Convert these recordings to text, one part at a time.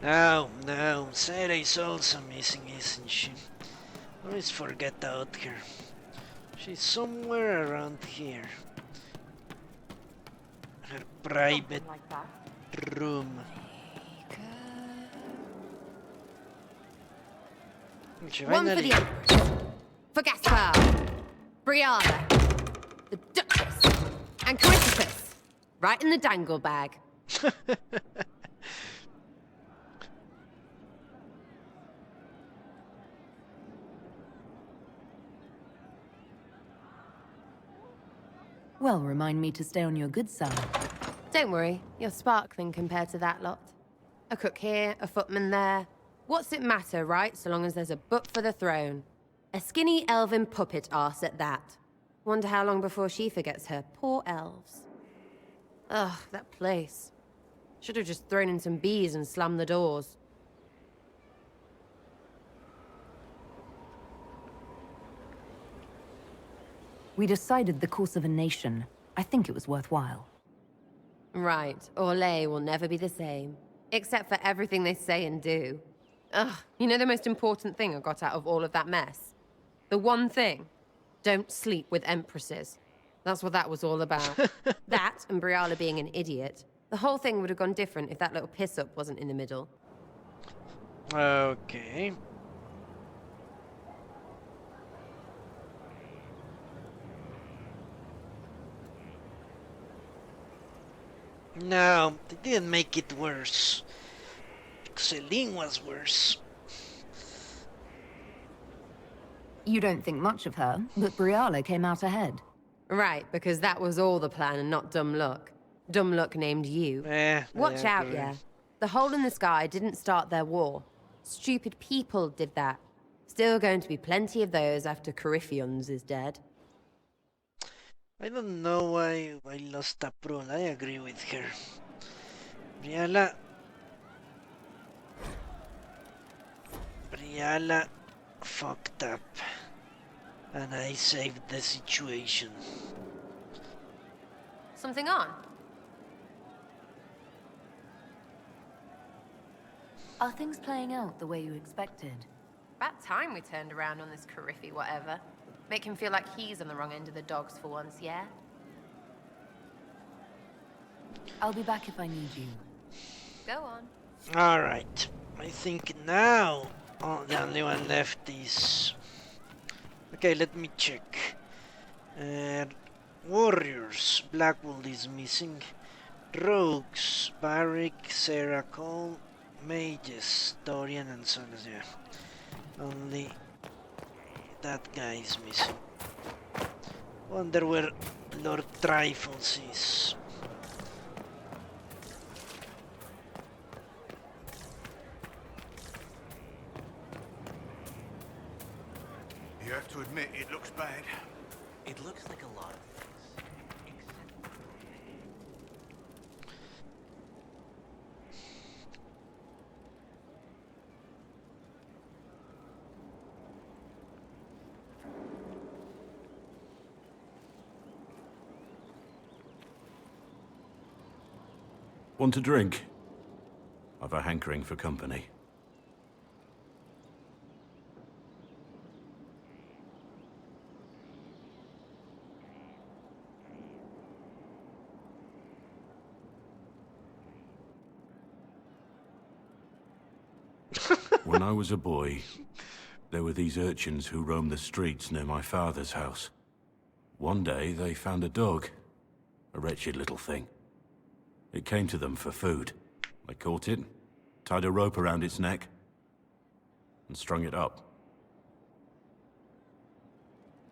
No, no, Sarah's also missing, isn't she? Always forget about her. She's somewhere around here. Her private Something like that. room. She One for finally... the Empress. For Gaspar. Brianna. The Duchess. And Chrysippus. Right in the dangle bag. Well, remind me to stay on your good side. Don't worry, you're sparkling compared to that lot. A cook here, a footman there. What's it matter, right, so long as there's a butt for the throne? A skinny elven puppet arse at that. Wonder how long before she forgets her poor elves. Ugh, that place. Should have just thrown in some bees and slammed the doors. We decided the course of a nation. I think it was worthwhile. Right, Orlais will never be the same. Except for everything they say and do. Ugh, you know the most important thing I got out of all of that mess? The one thing. Don't sleep with empresses. That's what that was all about. That, and Briala being an idiot. The whole thing would have gone different if that little piss-up wasn't in the middle. Okay. No, they didn't make it worse. Celine was worse. You don't think much of her, but Briala came out ahead. Right, because that was all the plan and not dumb luck. Dumb luck named you. Watch out, yeah. The hole in the sky didn't start their war. Stupid people did that. Still going to be plenty of those after Corypheons is dead. I don't know why I lost approval. I agree with her. Briala fucked up. And I saved the situation. Something on? Are things playing out the way you expected? About time we turned around on this Coryphe whatever. Make him feel like he's on the wrong end of the dogs for once, yeah? I'll be back if I need you. Go on. Alright. I think now the only one left is... Okay, let me check. Warriors. Blackwood is missing. Rogues. Barrick, Sarah Cole, Mages, Dorian and Sonas, yeah. Only that guy is missing. Wonder where Lord Trifles is. You have to admit, it looks bad. It looks like a lot of things. Want a drink? I've a hankering for company. When I was a boy, there were these urchins who roamed the streets near my father's house. One day, they found a dog. A wretched little thing. It came to them for food. I caught it, tied a rope around its neck, and strung it up.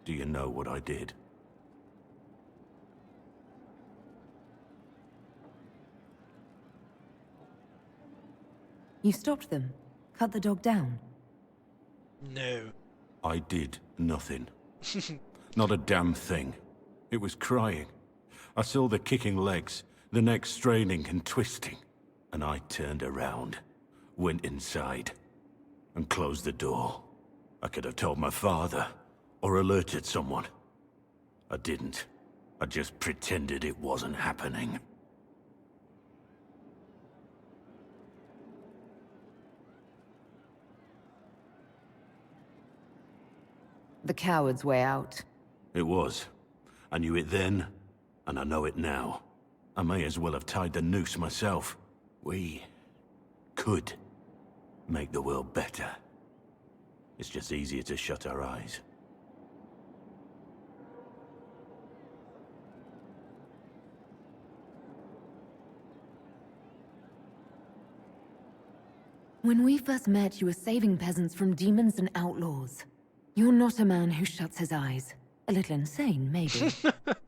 Do you know what I did? You stopped them? Cut the dog down? No. I did nothing. Not a damn thing. It was crying. I saw the kicking legs, the neck straining and twisting. And I turned around, went inside, and closed the door. I could have told my father, or alerted someone. I didn't. I just pretended it wasn't happening. the coward's way out. It was. I knew it then, and I know it now. I may as well have tied the noose myself. We could make the world better. It's just easier to shut our eyes. When we first met, you were saving peasants from demons and outlaws. You're not a man who shuts his eyes. A little insane, maybe.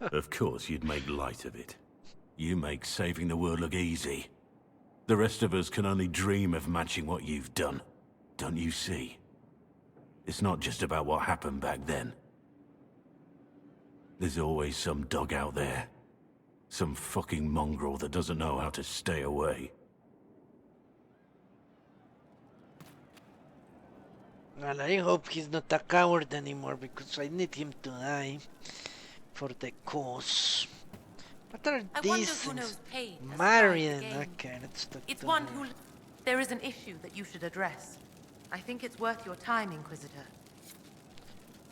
Of course you'd make light of it. You make saving the world look easy. The rest of us can only dream of matching what you've done. Don't you see? It's not just about what happened back then. There's always some dog out there. Some fucking mongrel that doesn't know how to stay away. Well, I hope he's not a coward anymore, because I need him to die for the cause. What are I these wonder things? who knows pain as Marion. well as gain. Okay, let's talk It's to one her. who... There is an issue that you should address. I think it's worth your time, Inquisitor.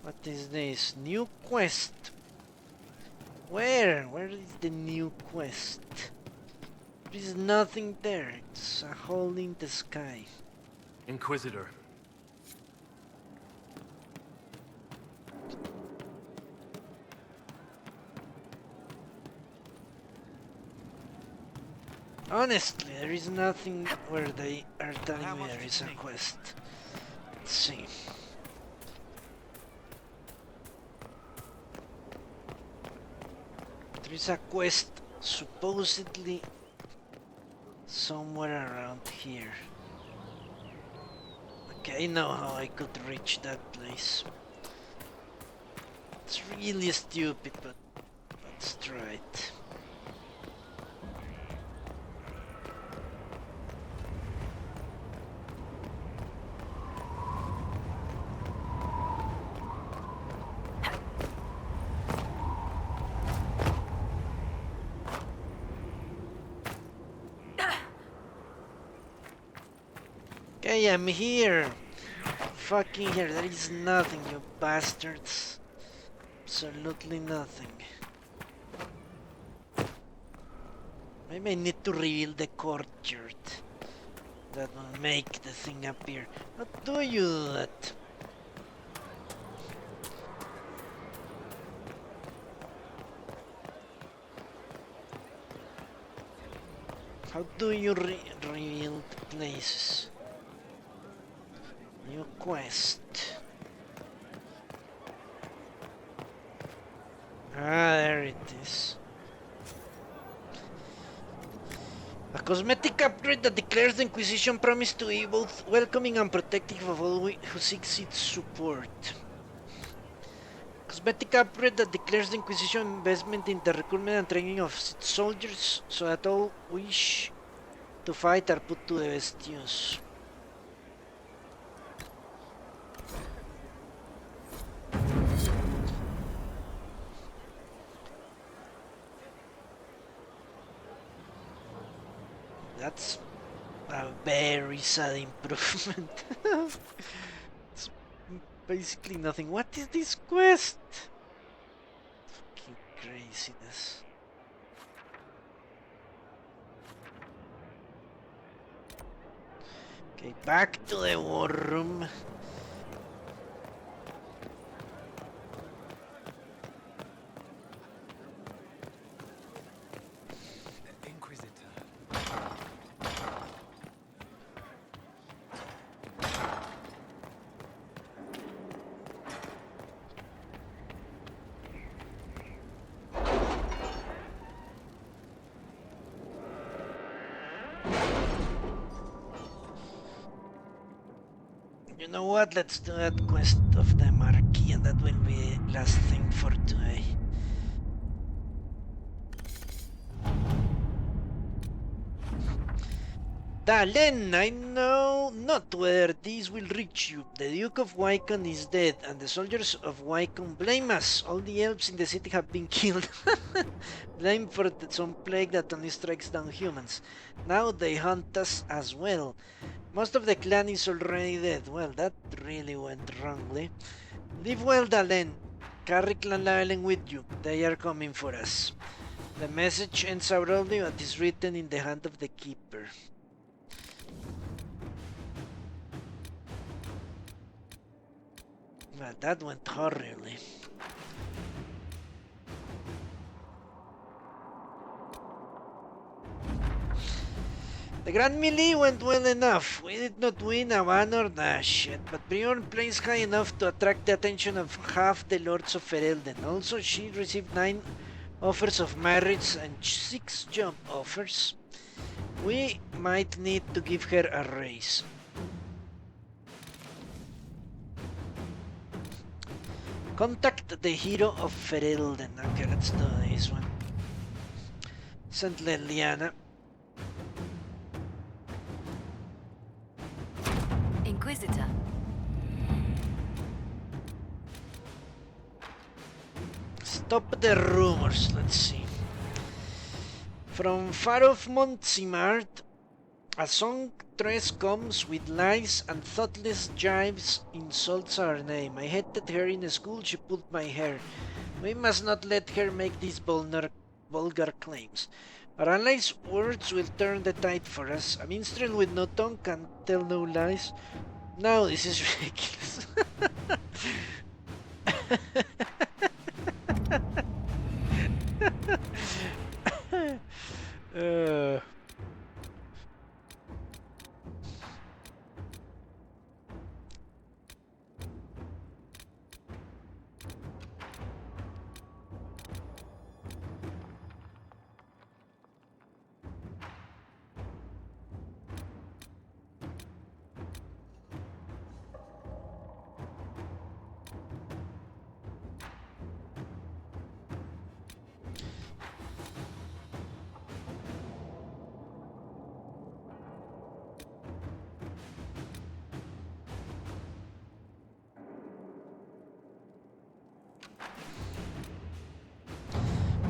What is this? New quest. Where? Where is the new quest? There is nothing there. It's a hole in the sky. Inquisitor. Honestly, there is nothing where they are telling me there is a quest. Let's see. There is a quest supposedly somewhere around here. Okay, I know how I could reach that place. It's really stupid, but let's try it. Okay, I'm here. Fucking here. There is nothing, you bastards. Absolutely nothing. Maybe I need to reveal the courtyard. That will make the thing appear. How do you do that? How do you reveal the places? New quest. Ah, there it is. A cosmetic upgrade that declares the Inquisition promise to be both welcoming and protective of all who seeks its support. Cosmetic upgrade that declares the Inquisition investment in the recruitment and training of its soldiers so that all wish to fight are put to the best use. That's a very sad improvement. It's basically nothing. What is this quest? Fucking craziness. Okay, back to the war room. You know what? Let's do that quest of the Marquis, and that will be last thing for today. Dalen, I know not whether this will reach you. The Duke of Wycombe is dead, and the soldiers of Wycombe blame us. All the elves in the city have been killed. Blamed for some plague that only strikes down humans. Now they hunt us as well. Most of the clan is already dead. Well, that really went wrongly. Live well, Dalen. Carry Clan Laelen with you. They are coming for us. The message ends abruptly, but is written in the hand of the keeper. Well, that went horribly. The Grand Melee went well enough. We did not win a van or dash yet, but Brion placed high enough to attract the attention of half the Lords of Ferelden. Also, she received 9 offers of marriage and 6 job offers. We might need to give her a raise. Contact the hero of Ferelden. Okay, let's do this one. Send Leliana. Inquisitor. Stop the rumors, let's see. From far off Montsimart, a songstress comes with lies and thoughtless jibes, insults our name. I hated her in school, she pulled my hair. We must not let her make these vulgar claims. Our allies' words will turn the tide for us. A minstrel with no tongue can tell no lies. No, this is ridiculous.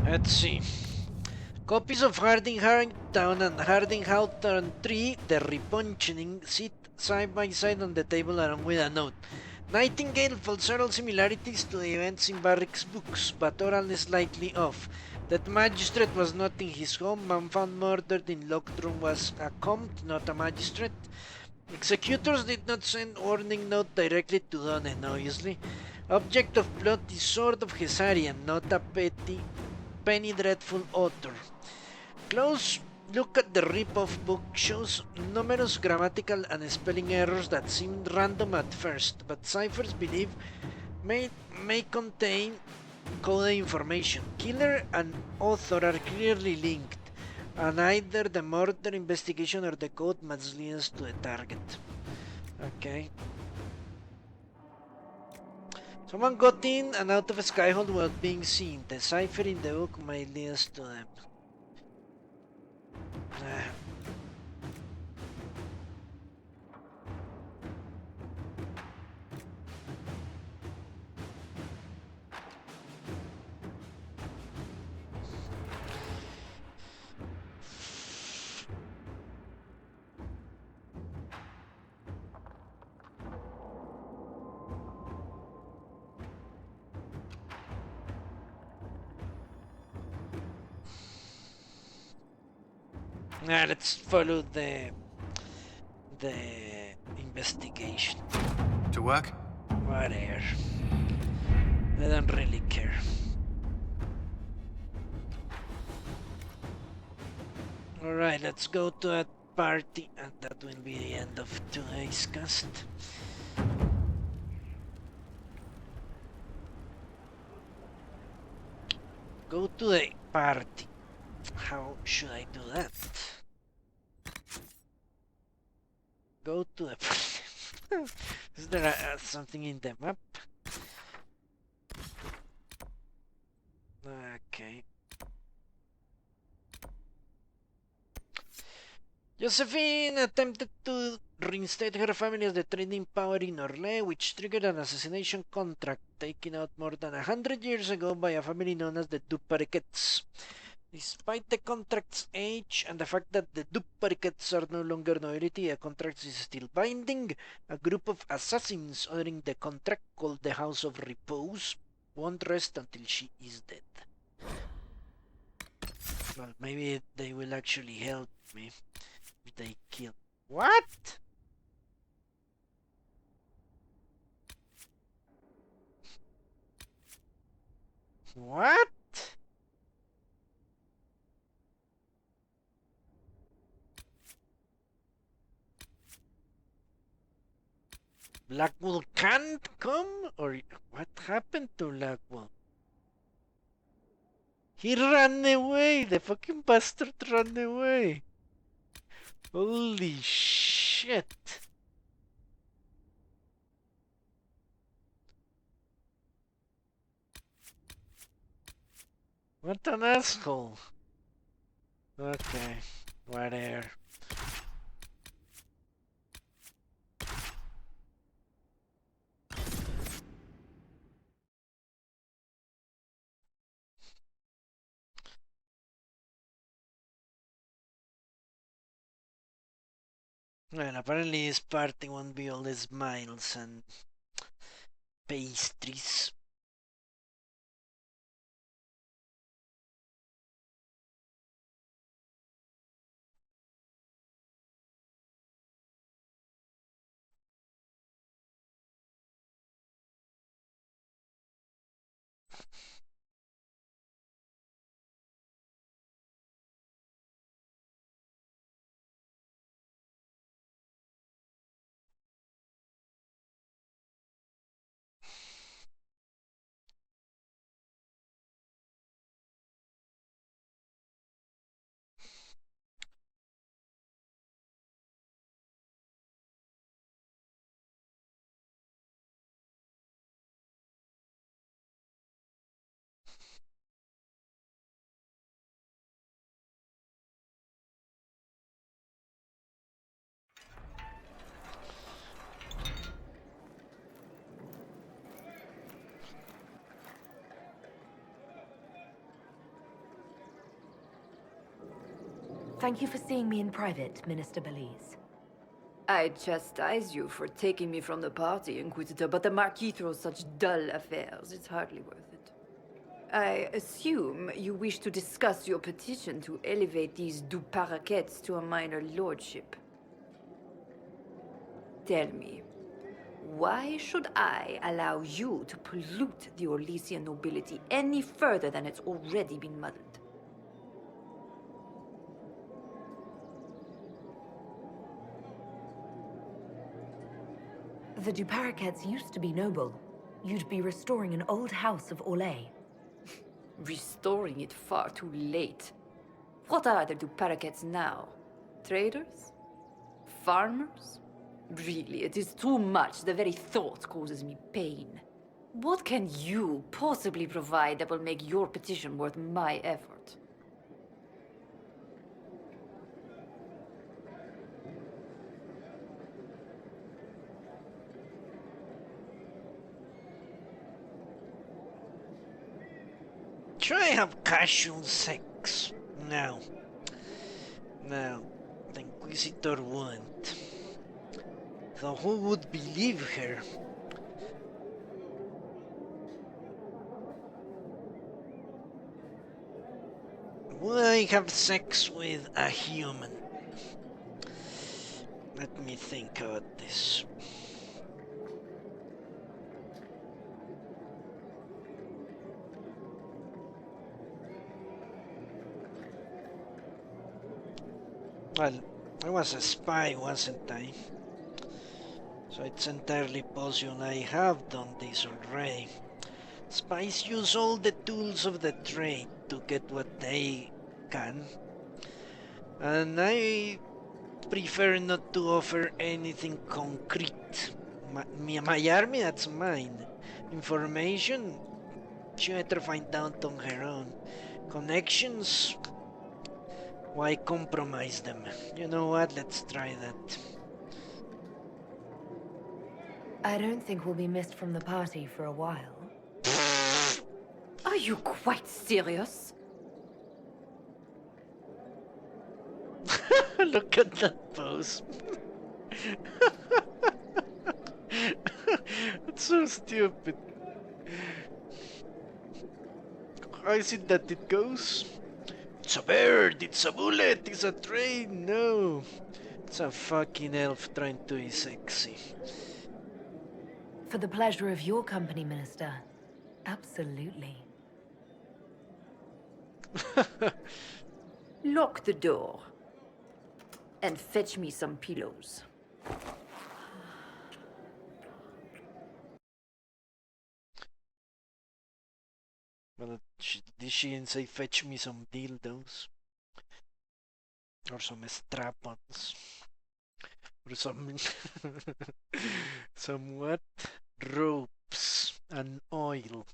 Let's see. Copies of Harding Harrington and Harding Hawthorne 3, the repunching, sit side by side on the table along with a note. Nightingale falls several similarities to the events in Barrick's books, but oral is slightly off. That magistrate was not in his home. Man found murdered in locked room was a comte, not a magistrate. Executors did not send warning note directly to Donnen, obviously. Object of plot is Sword of Hesarian, not a penny dreadful author. Close look at the rip-off book shows numerous grammatical and spelling errors that seemed random at first, but ciphers believe may contain code information. Killer and author are clearly linked, and either the murder investigation or the code must lead us to the target. Okay. Someone got in and out of a skyhold without being seen. The cipher in the book might lead us to them. Let's follow the investigation. To work? Whatever. I don't really care. Alright, let's go to that party, and that will be the end of today's cast. Go to the party. How should I do that? Go to the party. Is there something in the map? Okay. Josephine attempted to reinstate her family as the trading power in Orlais, which triggered an assassination contract taken out more than 100 years ago by a family known as the Duparquets. Despite the contract's age and the fact that the duplicates are no longer nobility, a contract is still binding. A group of assassins honoring the contract called the House of Repose won't rest until she is dead. Well, maybe they will actually help me if they kill. What? What? Blackwell can't come? Or what happened to Blackwell? He ran away! The fucking bastard ran away! Holy shit! What an asshole! Okay, whatever. Well, apparently this party won't be all the smiles and pastries. Thank you for seeing me in private, Minister Belize. I chastise you for taking me from the party, Inquisitor, but the Marquis throws such dull affairs. It's hardly worth it. I assume you wish to discuss your petition to elevate these du Paraquets to a minor lordship. Tell me, why should I allow you to pollute the Orlesian nobility any further than it's already been muddled? The du Paraquets used to be noble. You'd be restoring an old house of Orlais. Restoring it far too late. What are the du Paraquets now? Traders? Farmers? Really, it is too much. The very thought causes me pain. What can you possibly provide that will make your petition worth my effort? Try have casual sex. No. No. The Inquisitor won't. So who would believe her? Would I have sex with a human? Let me think about this. Well, I was a spy, wasn't I? So it's entirely possible I have done this already. Spies use all the tools of the trade to get what they can. And I prefer not to offer anything concrete. My army, that's mine. Information, she better find out on her own. Connections, why compromise them? You know what, let's try that. I don't think we'll be missed from the party for a while. Are you quite serious? Look at that pose. It's so stupid. How is it that it goes? It's a bird, it's a bullet, it's a train. No. It's a fucking elf trying to be sexy. For the pleasure of your company, Minister. Absolutely. Lock the door. And fetch me some pillows. Well, did she didn't say fetch me some dildos? Or some strap-ons? Or some... some what? Ropes and oil.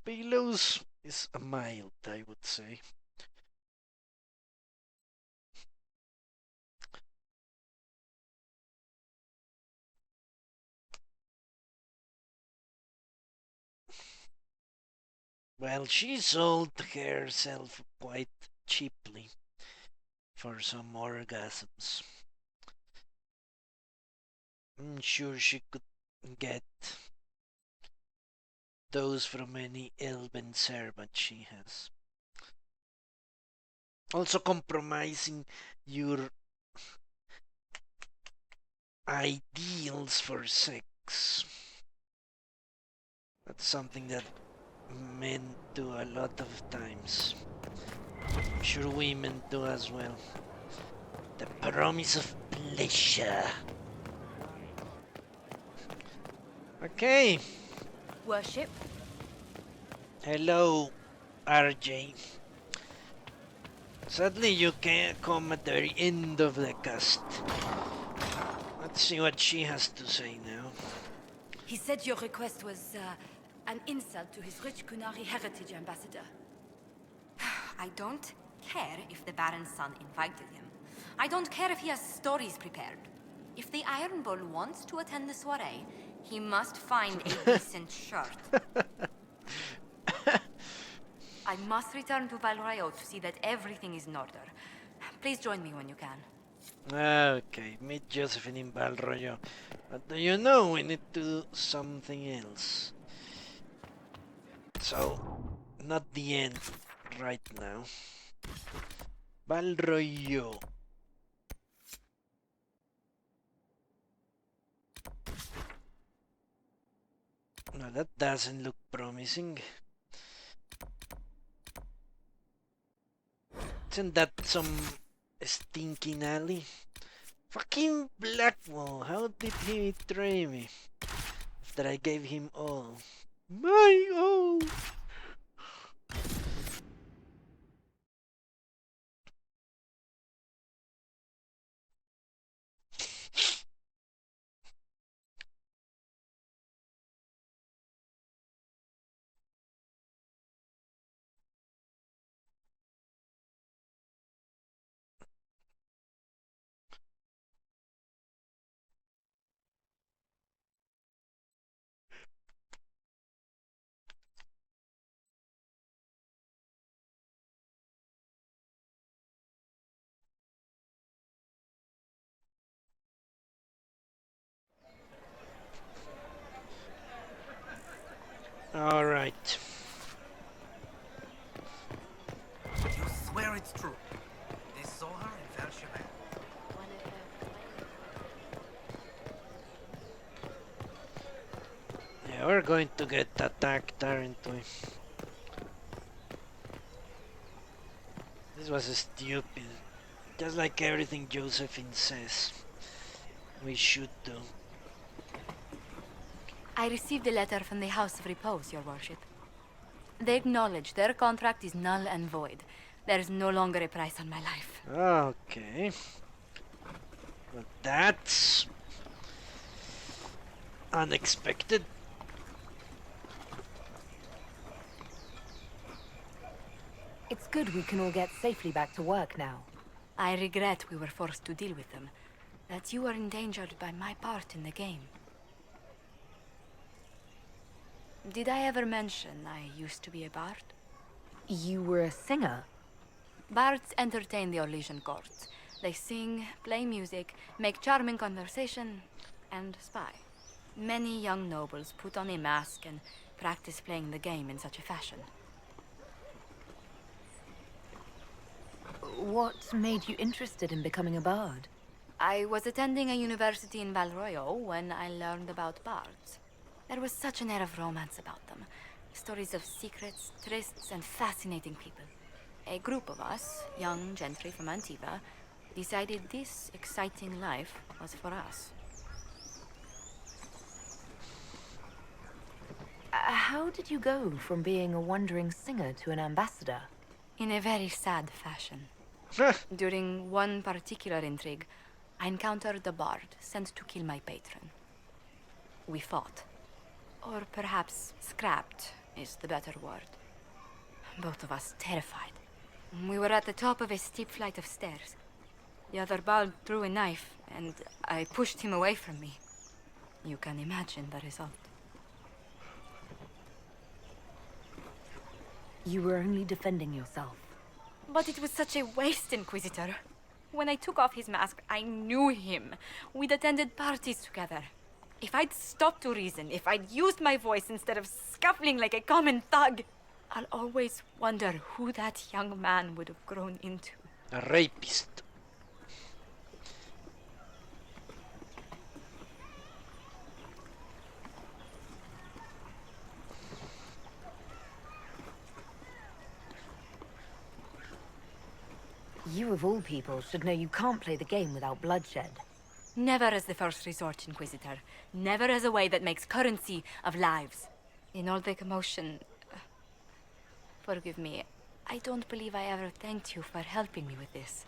Pillows is mild, I would say. Well, she sold herself quite cheaply for some orgasms. I'm sure she could get those from any elven servant she has. Also compromising your ideals for sex. That's something that men do a lot of times. I'm sure women do as well. The promise of pleasure. Okay. Worship. Hello, RJ. Sadly, you can't come at the very end of the cast. Let's see what she has to say now. He said your request was an insult to his rich Kunari heritage, Ambassador. I don't care if the Baron's son invited him. I don't care if he has stories prepared. If the Iron Bull wants to attend the soiree, he must find a decent shirt. I must return to Royeau to see that everything is in order. Please join me when you can. Okay, meet Josephine in Royeau. But do you know we need to do something else? So, not the end right now. Royeau. No, that doesn't look promising. Isn't that some stinking alley? Fucking Blackwall, how did he betray me? After I gave him all. My all! All right. You swear it's true. They saw her in Velshire. Yeah, we're going to get attacked, aren't we? This was stupid. Just like everything Josephine says. We should do. I received a letter from the House of Repose, Your Worship. They acknowledge their contract is null and void. There is no longer a price on my life. Okay. Well, that's unexpected. It's good we can all get safely back to work now. I regret we were forced to deal with them. That you were endangered by my part in the game. Did I ever mention I used to be a bard? You were a singer? Bards entertain the Orlesian court. They sing, play music, make charming conversation, and spy. Many young nobles put on a mask and practice playing the game in such a fashion. What made you interested in becoming a bard? I was attending a university in Royeau when I learned about bards. There was such an air of romance about them. Stories of secrets, trysts, and fascinating people. A group of us, young gentry from Antiva, decided this exciting life was for us. How did you go from being a wandering singer to an ambassador? In a very sad fashion. During one particular intrigue, I encountered a bard sent to kill my patron. We fought. Or perhaps scrapped is the better word. Both of us terrified. We were at the top of a steep flight of stairs. The other bard drew a knife, and I pushed him away from me. You can imagine the result. You were only defending yourself. But it was such a waste, Inquisitor. When I took off his mask, I knew him. We'd attended parties together. If I'd stopped to reason, if I'd used my voice instead of scuffling like a common thug, I'll always wonder who that young man would have grown into. A rapist. You of all people should know you can't play the game without bloodshed. Never as the first resort, Inquisitor. Never as a way that makes currency of lives. In all the commotion... forgive me, I don't believe I ever thanked you for helping me with this.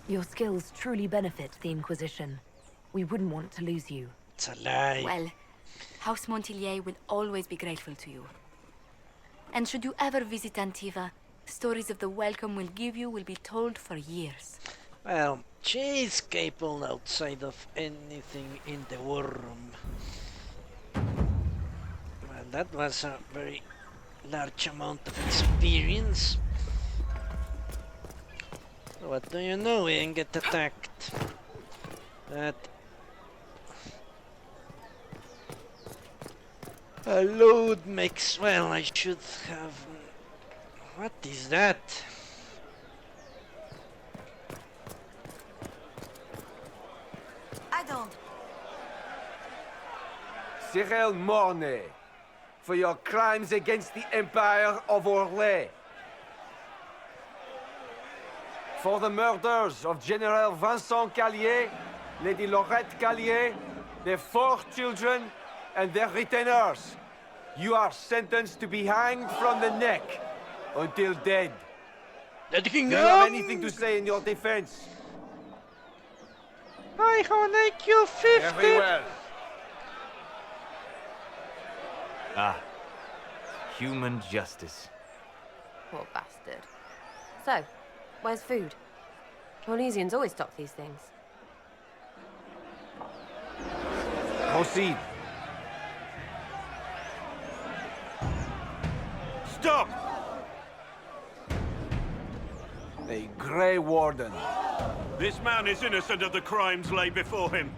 Your skills truly benefit the Inquisition. We wouldn't want to lose you. It's a lie. Well, House Montillier will always be grateful to you. And should you ever visit Antiva, stories of the welcome we'll give you will be told for years. Well, she is capable outside of anything in the war room. Well, that was a very large amount of experience. What do you know? We didn't get attacked. That a load makes... well, I should have... what is that? I don't. Cyril Mornay, for your crimes against the Empire of Orlais. For the murders of General Vincent Callier, Lady Laurette Callier, their 4 children, and their retainers. You are sentenced to be hanged from the neck until dead. Let Do you have anything to say in your defense? I gonna make you 50. Very well. Ah. Human justice. Poor bastard. So, where's food? Orlesians always stock these things. Proceed. Stop! A Grey Warden. This man is innocent of the crimes laid before him.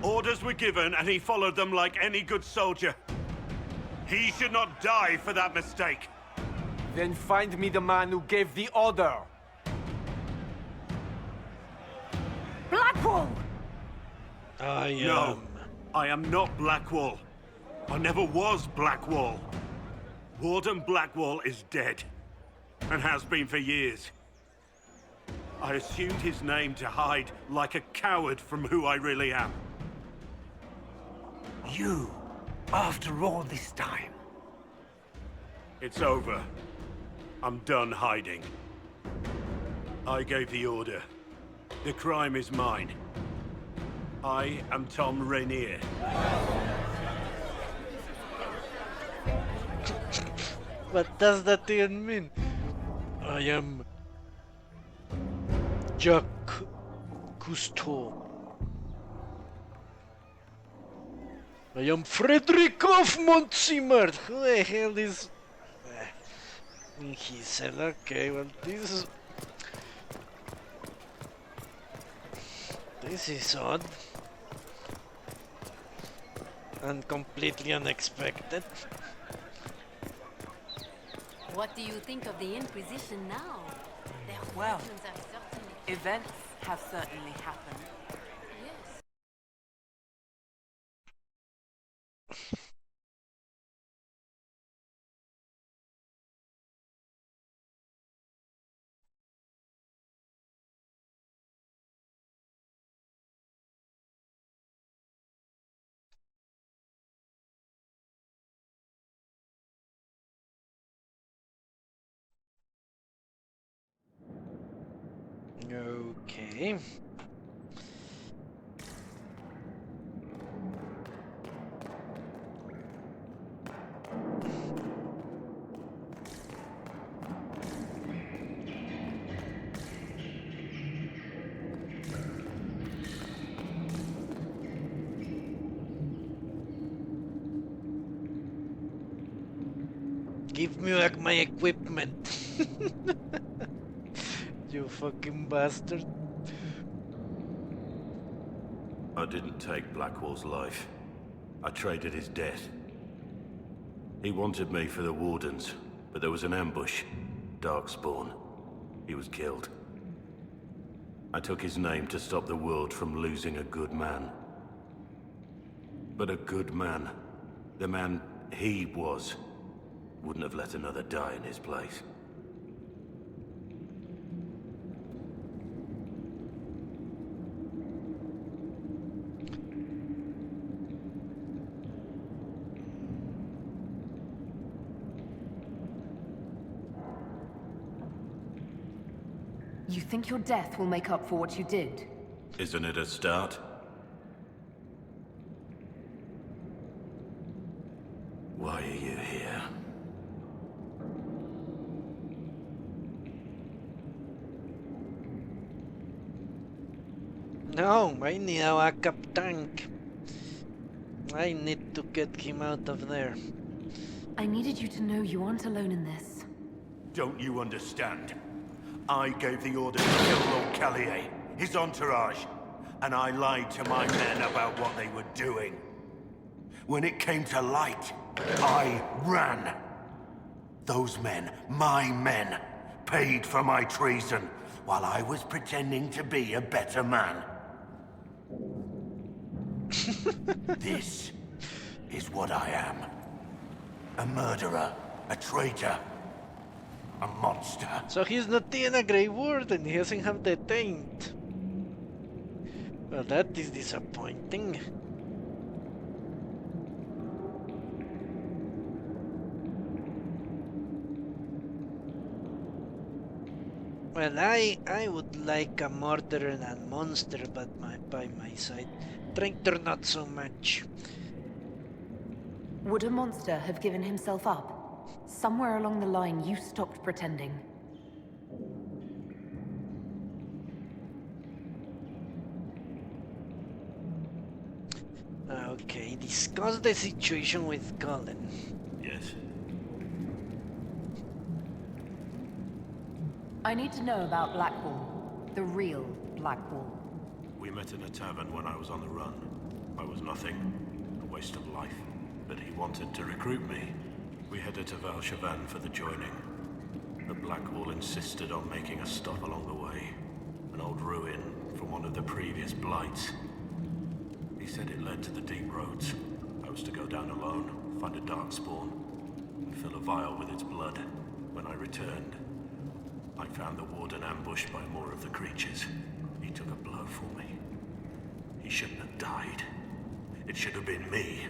Orders were given and he followed them like any good soldier. He should not die for that mistake. Then find me the man who gave the order. Blackwall! No, I am not Blackwall. I never was Blackwall. Warden Blackwall is dead, and has been for years. I assumed his name to hide like a coward from who I really am. You, after all this time. It's over. I'm done hiding. I gave the order. The crime is mine. I am Thom Rainier. What does that even mean? I am Jacques Cousteau. I am Frederick of Montsimert. Who the hell is... He said, okay, well, this is odd. And completely unexpected. What do you think of the Inquisition now? Well, events have certainly happened. Yes. Okay. Give me back my equipment. You fucking bastard. I didn't take Blackwall's life. I traded his death. He wanted me for the Wardens, but there was an ambush. Darkspawn. He was killed. I took his name to stop the world from losing a good man. But a good man, the man he was, wouldn't have let another die in his place. You think your death will make up for what you did? Isn't it a start? Why are you here? No, I need a backup tank. I need to get him out of there. I needed you to know you aren't alone in this. Don't you understand? I gave the order to kill Lord Callier, his entourage, and I lied to my men about what they were doing. When it came to light, I ran. Those men, my men, paid for my treason, while I was pretending to be a better man. This is what I am. A murderer, a traitor, a monster. So he's not even a Grey Warden, he doesn't have the taint. Well, that is disappointing. Well, I would like a murderer and monster by my side. Traitor not so much. Would a monster have given himself up? Somewhere along the line, you stopped pretending. Okay, discuss the situation with Colin. Yes. I need to know about Blackwall. The real Blackwall. We met in a tavern when I was on the run. I was nothing, a waste of life. But he wanted to recruit me. We headed to Valshavan for the joining. The Blackwall insisted on making a stop along the way. An old ruin from one of the previous blights. He said it led to the deep roads. I was to go down alone, find a darkspawn, and fill a vial with its blood. When I returned, I found the warden ambushed by more of the creatures. He took a blow for me. He shouldn't have died. It should have been me.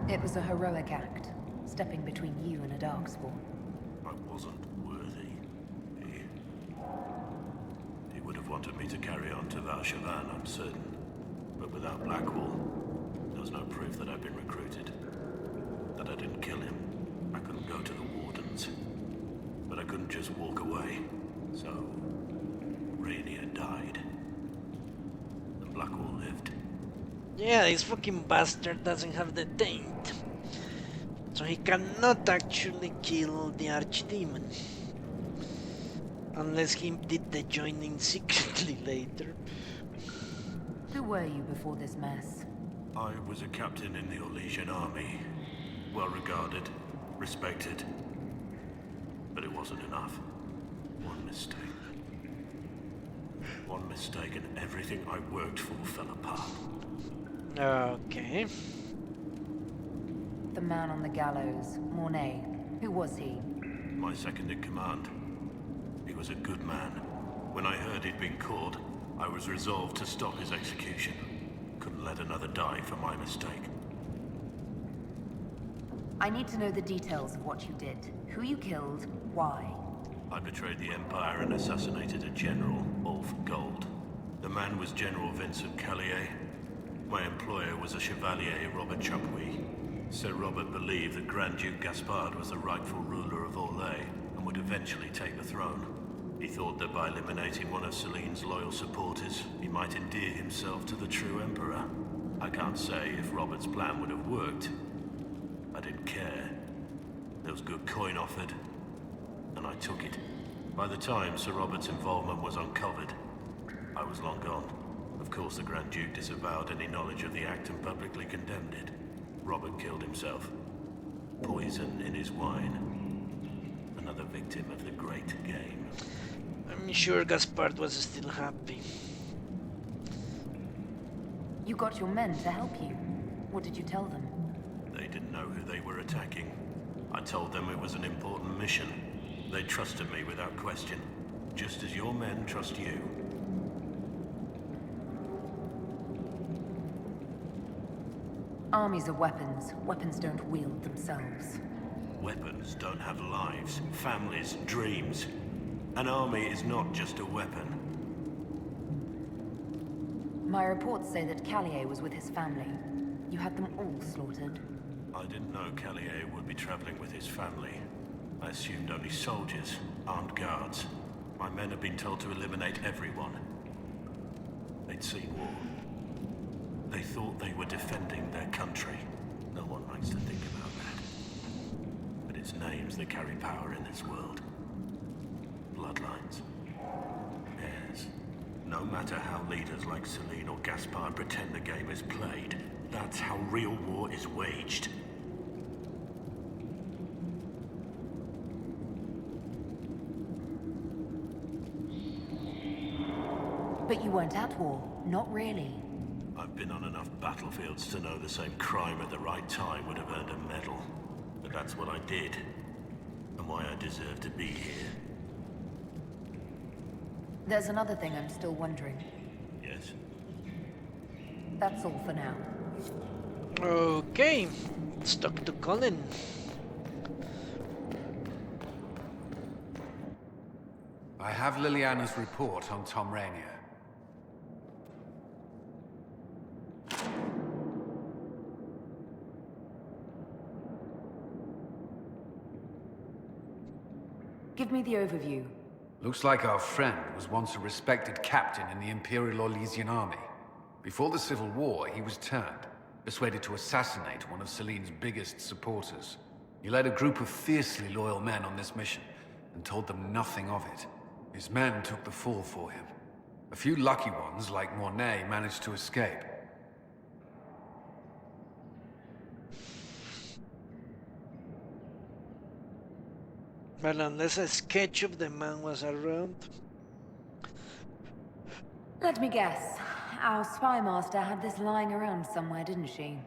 It was a heroic act, stepping between you and a darkspawn. I wasn't worthy. He would have wanted me to carry on to Valshavan, I'm certain. But without Blackwall, there was no proof that I'd been recruited. That I didn't kill him. I couldn't go to the Wardens. But I couldn't just walk away. So, Rainier died. Yeah, this fucking bastard doesn't have the taint. So he cannot actually kill the archdemon. Unless he did the joining secretly later. Who were you before this mess? I was a captain in the Orlesian army. Well regarded, respected. But it wasn't enough. One mistake. One mistake and everything I worked for fell apart. Okay. The man on the gallows, Mornay. Who was he? My second in command. He was a good man. When I heard he'd been caught, I was resolved to stop his execution. Couldn't let another die for my mistake. I need to know the details of what you did. Who you killed, why. I betrayed the Empire and assassinated a general, all for gold. The man was General Vincent Callier. My employer was a Chevalier, Robert Chapuis. Sir Robert believed that Grand Duke Gaspard was the rightful ruler of Orlais and would eventually take the throne. He thought that by eliminating one of Celine's loyal supporters, he might endear himself to the true Emperor. I can't say if Robert's plan would have worked. I didn't care. There was good coin offered, and I took it. By the time Sir Robert's involvement was uncovered, I was long gone. Of course, the Grand Duke disavowed any knowledge of the act and publicly condemned it. Robert killed himself. Poison in his wine. Another victim of the great game. I'm sure Gaspard was still happy. You got your men to help you. What did you tell them? They didn't know who they were attacking. I told them it was an important mission. They trusted me without question, just as your men trust you. Armies are weapons. Weapons don't wield themselves. Weapons don't have lives, families, dreams. An army is not just a weapon. My reports say that Callier was with his family. You had them all slaughtered. I didn't know Callier would be traveling with his family. I assumed only soldiers, armed guards. My men had been told to eliminate everyone. They'd seen war. They thought they were defending their country. No one likes to think about that. But it's names that carry power in this world. Bloodlines. Heirs. No matter how leaders like Celine or Gaspard pretend the game is played, that's how real war is waged. But you weren't at war. Not really. I've been on enough battlefields to know the same crime at the right time would have earned a medal. But that's what I did. And why I deserve to be here. There's another thing I'm still wondering. Yes? That's all for now. Okay, let's talk to Colin. I have Liliana's report on Thom Rainier. Give me the overview. Looks like our friend was once a respected captain in the Imperial Orlesian army. Before the Civil War, he was turned, persuaded to assassinate one of Celine's biggest supporters. He led a group of fiercely loyal men on this mission, and told them nothing of it. His men took the fall for him. A few lucky ones, like Mornay, managed to escape. Well, unless a sketch of the man was around. Let me guess. Our spy master had this lying around somewhere, didn't she?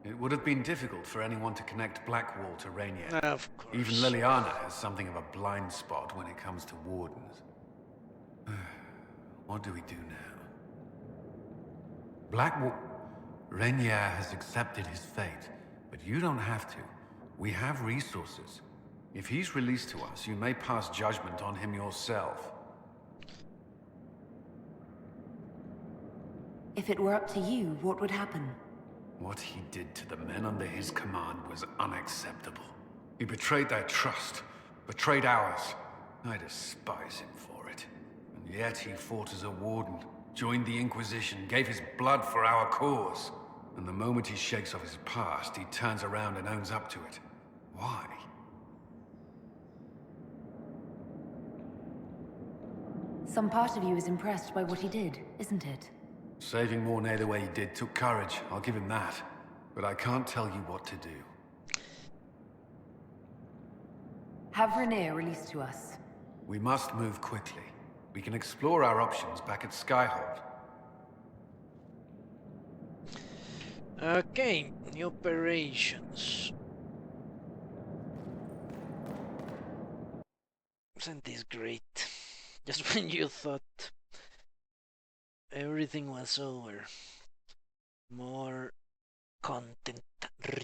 It would have been difficult for anyone to connect Blackwall to Rainier. Of course. Even Liliana has something of a blind spot when it comes to wardens. What do we do now? Blackwall... Rainier has accepted his fate, but you don't have to. We have resources. If he's released to us, you may pass judgment on him yourself. If it were up to you, what would happen? What he did to the men under his command was unacceptable. He betrayed their trust, betrayed ours. I despise him for it. And yet he fought as a warden, joined the Inquisition, gave his blood for our cause. And the moment he shakes off his past, he turns around and owns up to it. Why? Some part of you is impressed by what he did, isn't it? Saving Mornay the way he did took courage, I'll give him that. But I can't tell you what to do. Have Rainier released to us. We must move quickly. We can explore our options back at Skyhold. Okay, new operations. Isn't this great? Just when you thought everything was over, more content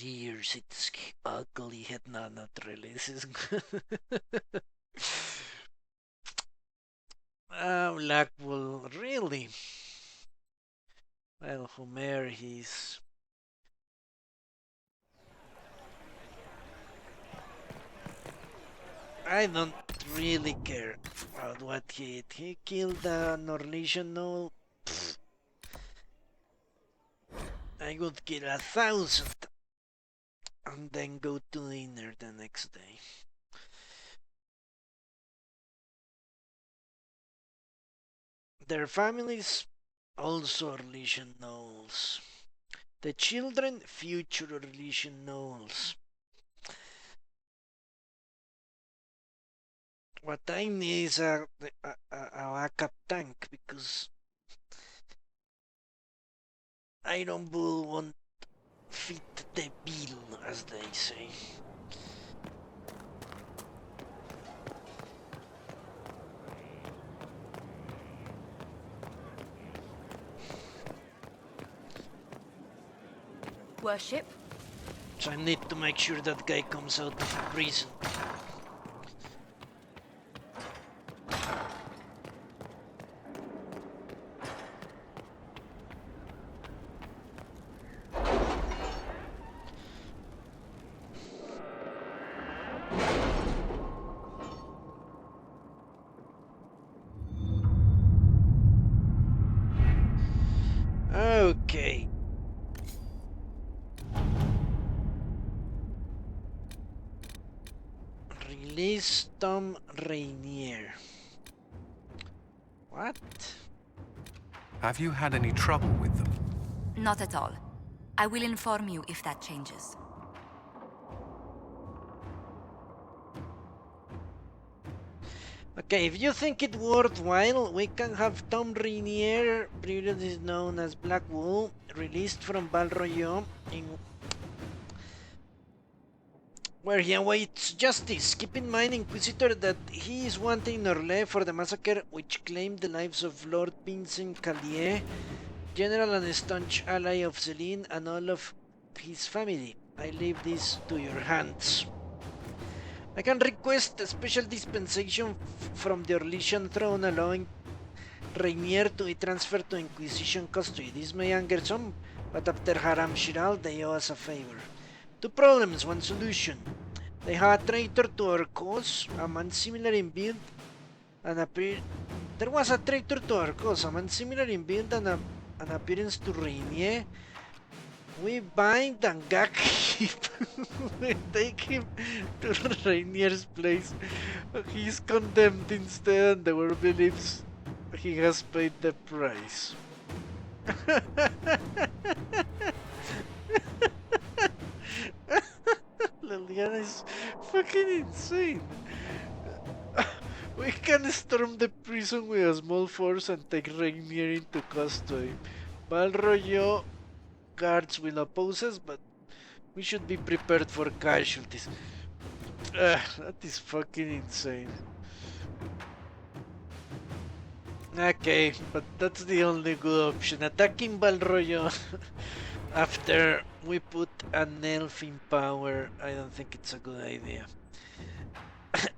rears its ugly head. No, not really. This is Blackwell, really? Well, Homer, he's... I don't really care about what he did. He killed the Norlesian. No, I would kill 1,000 and then go to dinner the next day. Their families also Orlesian nobles. The children, future Orlesian nobles. What I need is a backup tank, because Iron Bull won't fit the bill, as they say. Worship? So I need to make sure that guy comes out of prison. Okay. Release Thom Rainier. What? Have you had any trouble with them? Not at all. I will inform you if that changes. Okay, if you think it worthwhile, we can have Thom Rainier, previously known as Black Wool, released from Royeau, where he awaits justice. Keep in mind, Inquisitor, that he is wanting Norle for the massacre which claimed the lives of Lord Vincent Callier, general and staunch ally of Celine, and all of his family. I leave this to your hands. I can request a special dispensation from the Orlesian throne allowing Rainier to be transferred to Inquisition custody. This may anger some, but after Haram Shiral they owe us a favor. 2 problems, 1 solution. They have a traitor to our cause, a man similar in build and there was a traitor to our cause, a man similar in build and an appearance to Rainier. We bind and gag him. We take him to Rainier's place. He's condemned instead, and the world believes he has paid the price. Liliana is fucking insane. We can storm the prison with a small force and take Rainier into custody. Royeau guards will oppose us, but we should be prepared for casualties. That is fucking insane. Okay, but that's the only good option. Attacking Royeau after we put an elf in power, I don't think it's a good idea.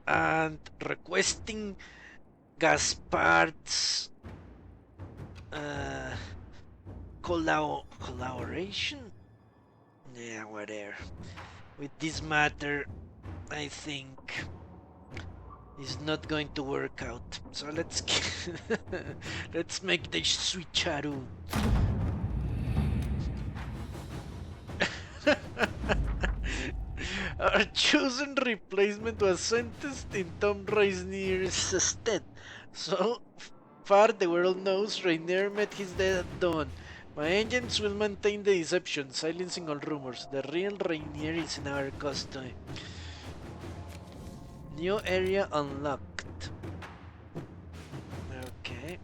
And requesting Gaspard's collaboration? Yeah, whatever. With this matter, I think is not going to work out. So let's let's make the switcheroo. Our chosen replacement was sentenced in Thom Rainier's stead. So far the world knows Rainier met his death at dawn. My agents will maintain the deception, silencing all rumors. The real Rainier is in our custody. New area unlocked. Okay.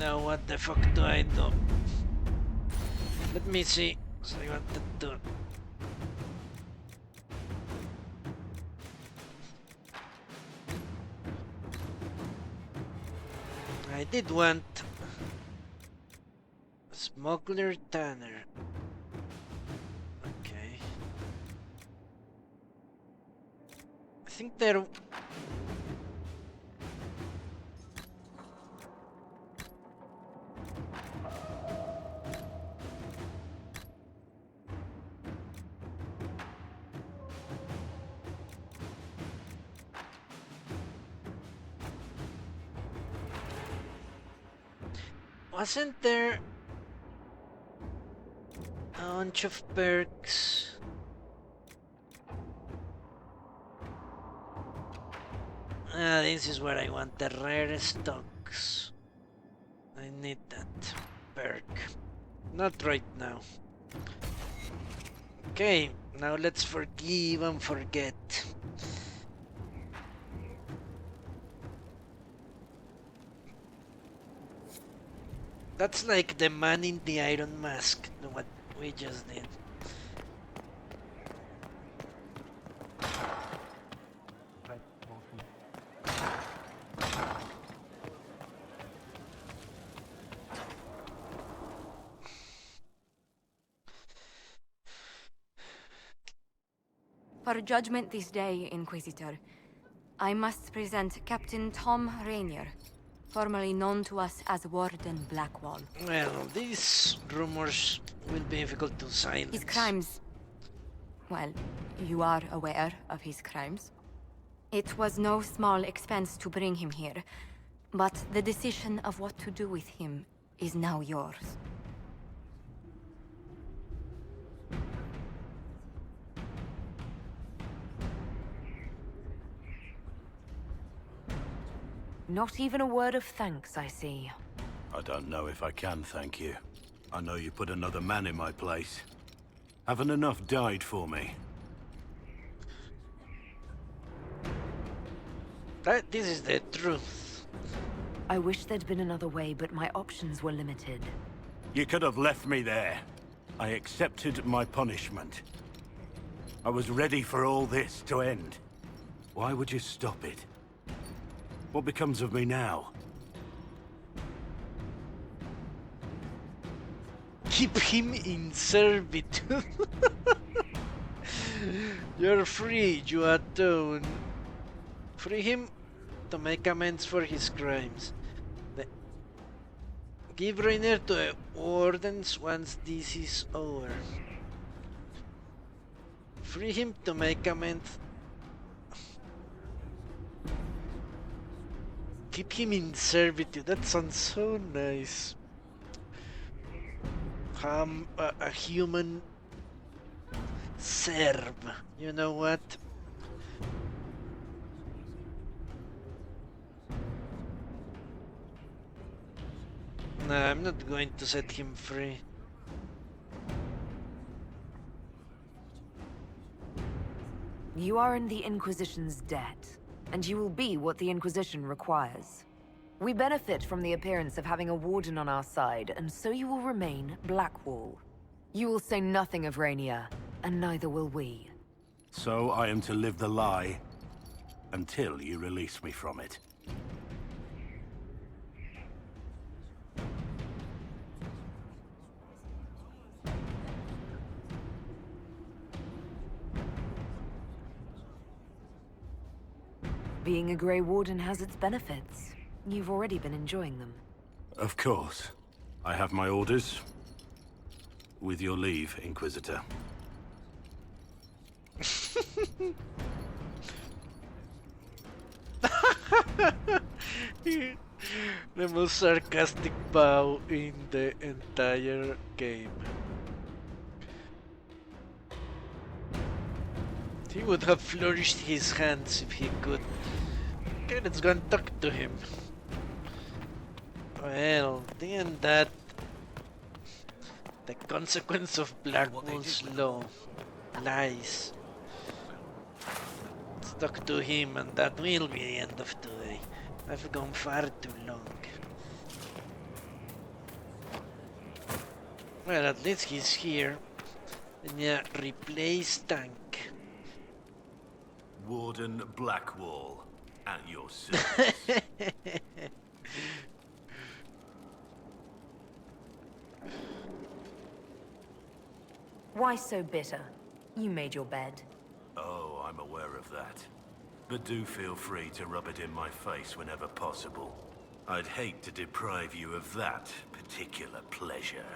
Now what the fuck do I do? Let me see. So I want to do. I did want Smuggler Tanner. Okay. I think there. Wasn't there a bunch of perks? This is where I want the rare stocks. I need that perk. Not right now. Okay, now let's forgive and forget. That's like the man in the iron mask, what we just did. For judgment this day, Inquisitor, I must present Captain Thom Rainier, formerly known to us as Warden Blackwall. Well, these rumors will be difficult to silence. His crimes... Well, you are aware of his crimes. It was no small expense to bring him here, but the decision of what to do with him is now yours. Not even a word of thanks, I see. I don't know if I can thank you. I know you put another man in my place. Haven't enough died for me. This is the truth. I wish there'd been another way, but my options were limited. You could have left me there. I accepted my punishment. I was ready for all this to end. Why would you stop it? What becomes of me now? Keep him in servitude. You're free, you atone. Free him to make amends for his crimes. Give Rainier to the Wardens once this is over. Free him to make amends. Keep him in servitude. That sounds so nice. A human serb. You know what? No, I'm not going to set him free. You are in the Inquisition's debt, and you will be what the Inquisition requires. We benefit from the appearance of having a warden on our side, and so you will remain Blackwall. You will say nothing of Rainier, and neither will we. So I am to live the lie until you release me from it. Being a Grey Warden has its benefits. You've already been enjoying them. Of course. I have my orders. With your leave, Inquisitor. The most sarcastic bow in the entire game. He would have flourished his hands if he could. Okay, let's go and talk to him. Well, then that... The consequence of Blackwall's law lies. Let's talk to him and that will be the end of today. I've gone far too long. Well, at least he's here. And yeah, replace tank. Warden Blackwall, at your service. Why so bitter? You made your bed. Oh, I'm aware of that. But do feel free to rub it in my face whenever possible. I'd hate to deprive you of that particular pleasure.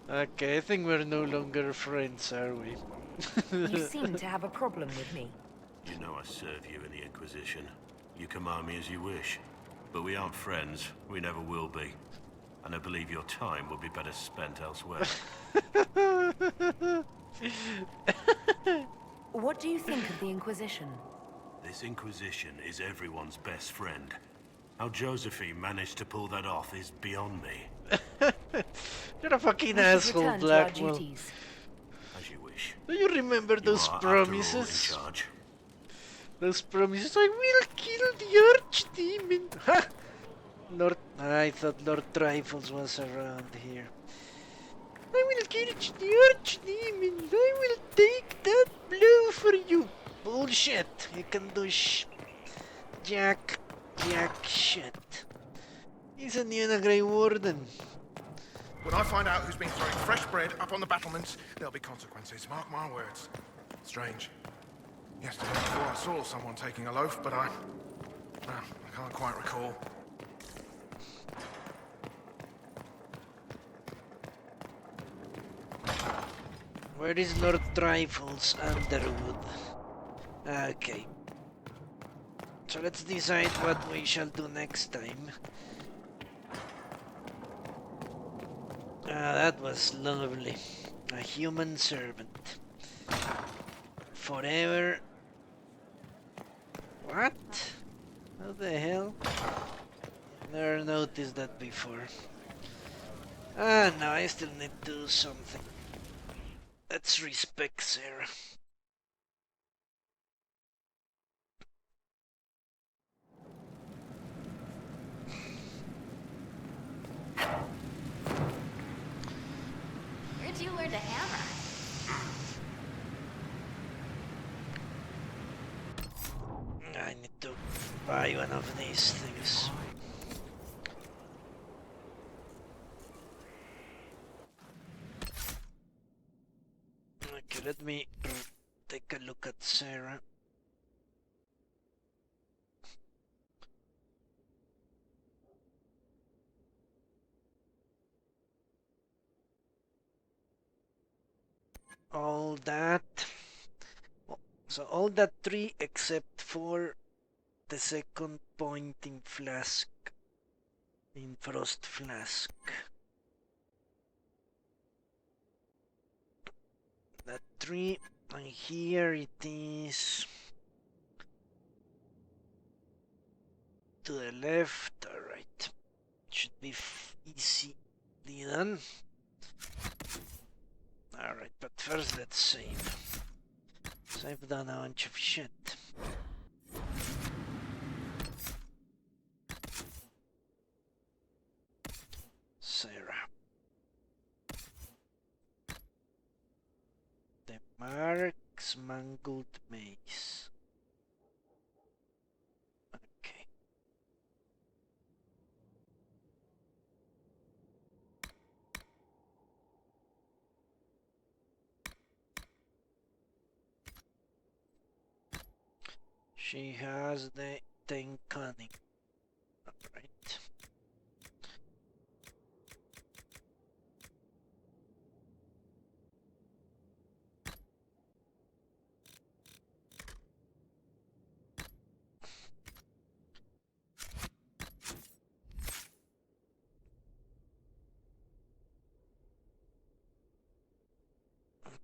Okay, I think we're no longer friends, are we? You seem to have a problem with me. You know I serve you in the Inquisition. You command me as you wish. But we aren't friends. We never will be. And I believe your time will be better spent elsewhere. What do you think of the Inquisition? This Inquisition is everyone's best friend. How Josephine managed to pull that off is beyond me. You're a fucking asshole, Blackwell. As you wish. Do you remember those promises? Those promises, I will kill the Archdemon. Ha! Lord, I thought Lord Trifles was around here. I will kill the Archdemon. I will take that blow for you. Bullshit. You can do jack shit. Isn't even a Grey Warden. When I find out who's been throwing fresh bread up on the battlements, there'll be consequences. Mark my words. Strange. Yesterday before I saw someone taking a loaf, but I can't quite recall. Where is Lord Trifles Underwood? Okay. So let's decide what we shall do next time. Ah, that was lovely. A human servant. Forever. What? How the hell? Never noticed that before. Ah, no, I still need to do something. Let's respect Sarah. Where'd you learn to hammer? I need to buy one of these things. Okay, let me take a look at Sarah. All that. So all that 3 except for the second pointing flask in Frost Flask. That 3, and here it is to the left. Alright, should be easily done. Alright, but first let's save. So I've done a bunch of shit. Sarah. The Mark's Mangled Maze. Okay. She has the 10 cunning. Alright.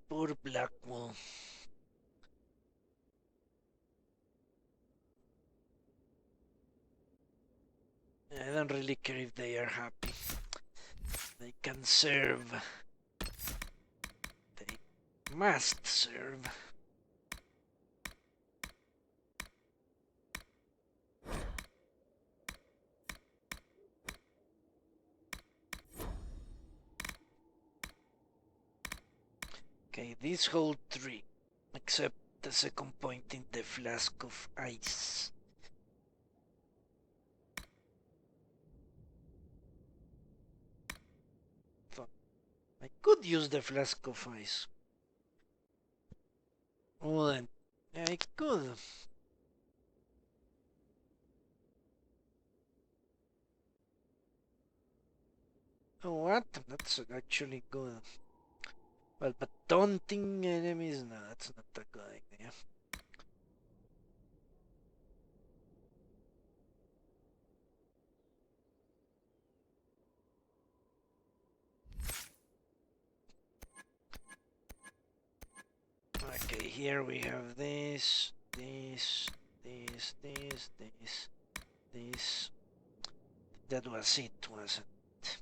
Poor Blackwell. I don't really care if they are happy. They can serve. They must serve. Okay, this hold 3, except the second point in the flask of ice. I could use the flask of ice. Oh, then I could. Oh, what? That's actually good. Well, but taunting enemies? No, that's not a good idea. Okay, here we have this. That was it, wasn't it?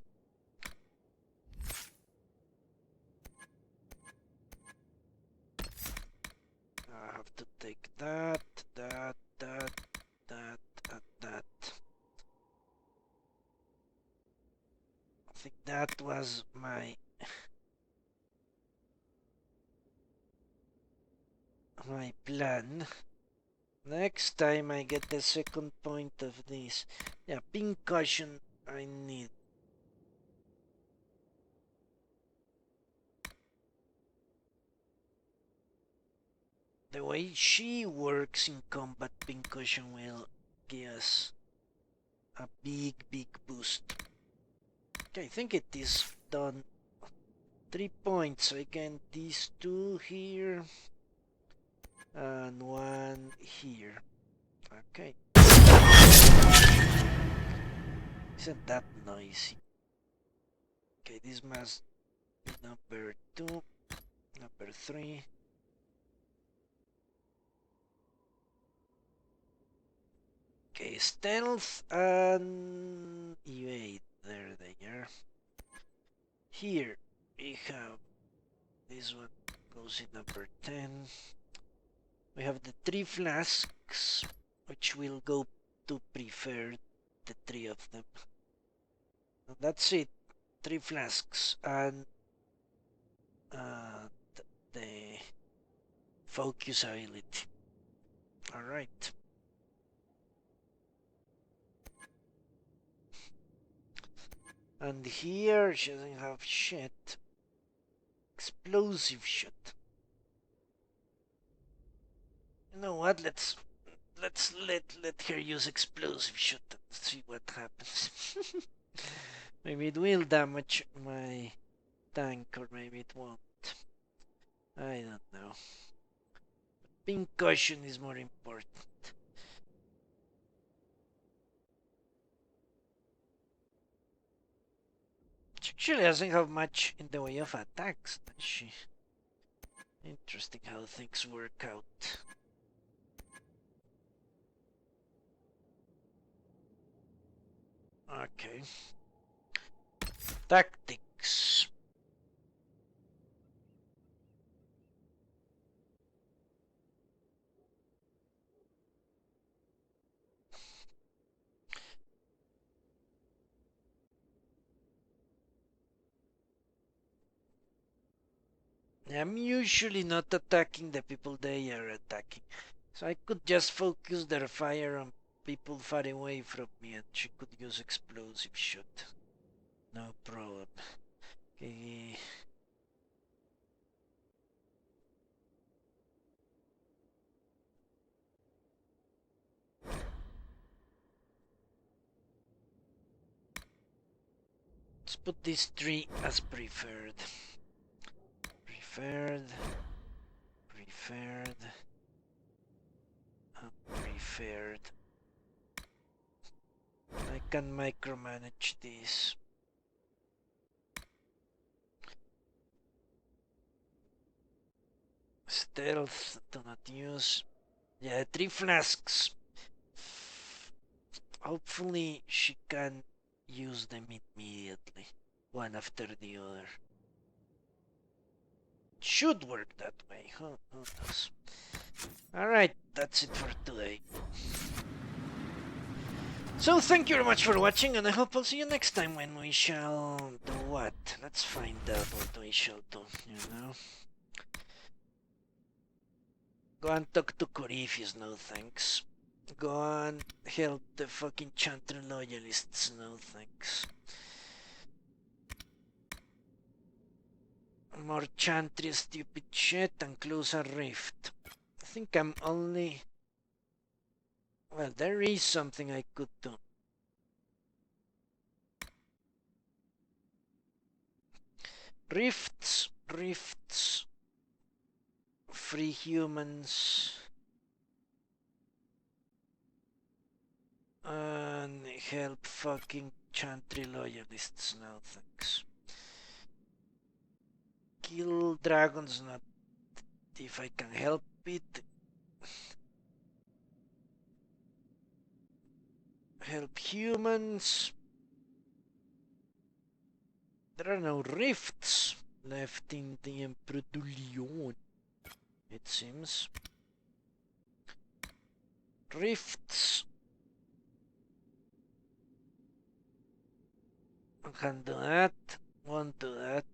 I have to take that, and that. I think that was my plan. Next time I get the second point of this. Yeah, pink caution I need. The way she works in combat, pink caution will give us a big boost. Okay, I think it is done. 3 points. I get these 2 here and 1 here. Okay. Isn't that noisy? Okay, this must be number 2, number 3. Okay, stealth and evade. There they are. Here we have this one goes in number 10. We have the 3 flasks, which will go to preferred, the 3 of them. And that's it. 3 flasks and the focus ability. Alright. And here she doesn't have shit. Explosive shit. You know what? Let's let her use explosive shit and see what happens. Maybe it will damage my tank, or maybe it won't. I don't know. Pink caution is more important. She actually doesn't have much in the way of attacks, does she? Interesting how things work out. Okay. Tactics. I'm usually not attacking the people they are attacking, so I could just focus their fire on people far away from me and she could use explosive shot. No problem. Okay. Let's put these 3 as preferred. Preferred. I can micromanage this. stealth, do not use. Yeah, 3 flasks. Hopefully she can use them immediately, one after the other. Should work that way, huh? Who knows? Alright, that's it for today. So thank you very much for watching, and I hope I'll see you next time when we shall do what? Let's find out what we shall do, you know? Go and talk to Corypheus, no thanks. Go and help the fucking Chantry loyalists, no thanks. More Chantry stupid shit and close a rift. I think I'm only... Well, there is something I could do. Rifts, free humans, and help fucking Chantry loyalists, no thanks. Kill dragons, not if I can help it. Help humans. There are no rifts left in the Emperor Dulion, it seems. Rifts. I can do that. Won't do that.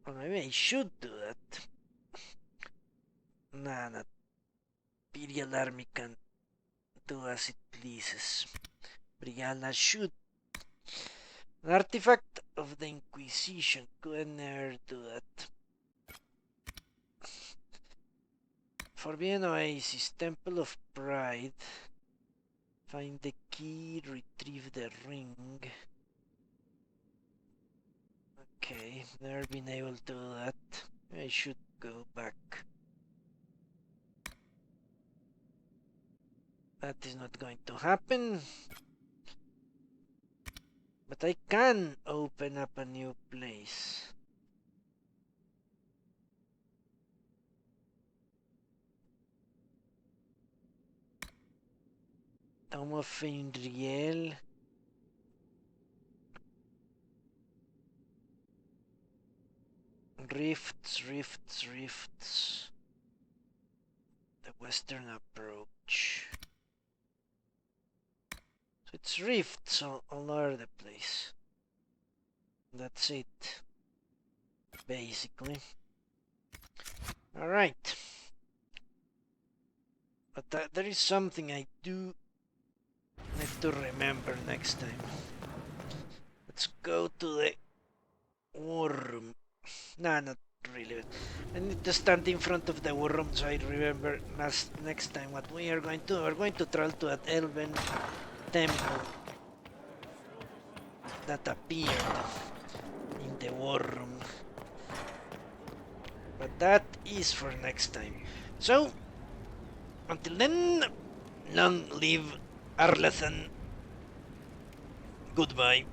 Or maybe I should do that. Nah, not. Imperial Army can do as it pleases. Brianna should. An artifact of the Inquisition could never do that. Forbidden Oasis, Temple of Pride. Find the key, retrieve the ring. Okay, never been able to do that. I should go back. That is not going to happen. But I can open up a new place. Thom of Rainier. Rifts. The western approach. So it's rifts all over the place. That's it. Basically. Alright. But there is something I do need to remember next time. Let's go to the war room. Nah, not really. I need to stand in front of the war room so I remember next time what we are going to do. We're going to travel to that elven temple that appeared in the war room. But that is for next time. So, until then, long live Arlathan. Goodbye.